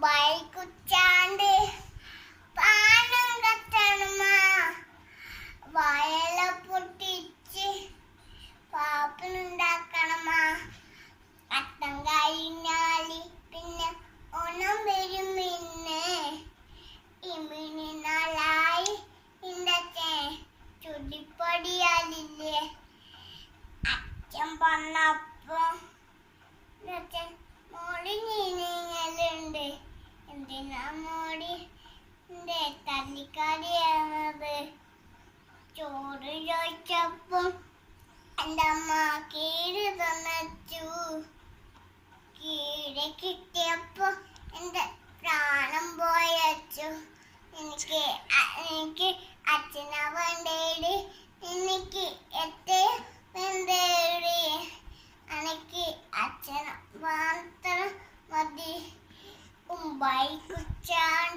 കുച്ചാണ്ട് പാനം കത്തണമ വയല പൊട്ടിച്ച് പാപ്പനുണ്ടാക്കണമ അത്തം കഴിഞ്ഞാല് പിന്നെ ഓണം വരും പിന്നെ ഇമിനി നാളായി ഇണ്ടത്തെ ചുടിപ്പൊടിയാലില്ലേ അച്ഛൻ പറഞ്ഞപ്പോ മോടി നീങ്ങളുണ്ട് എന്തിനാ മോടി തല്ലിക്കാരിയാണത് ചോറ് ചോദിച്ചപ്പോ എൻ്റെ അമ്മ കീഴ് തന്നച്ചു കീഴ് കിട്ടിയപ്പോ എൻ്റെ പ്രാണം പോയച്ചു എനിക്ക് അച്ഛനാ വേണ്ടേടി എനിക്ക് വേണ്ടേടി എനിക്ക് അച്ഛൻ മാത്രം മതി കുച്ചാണ്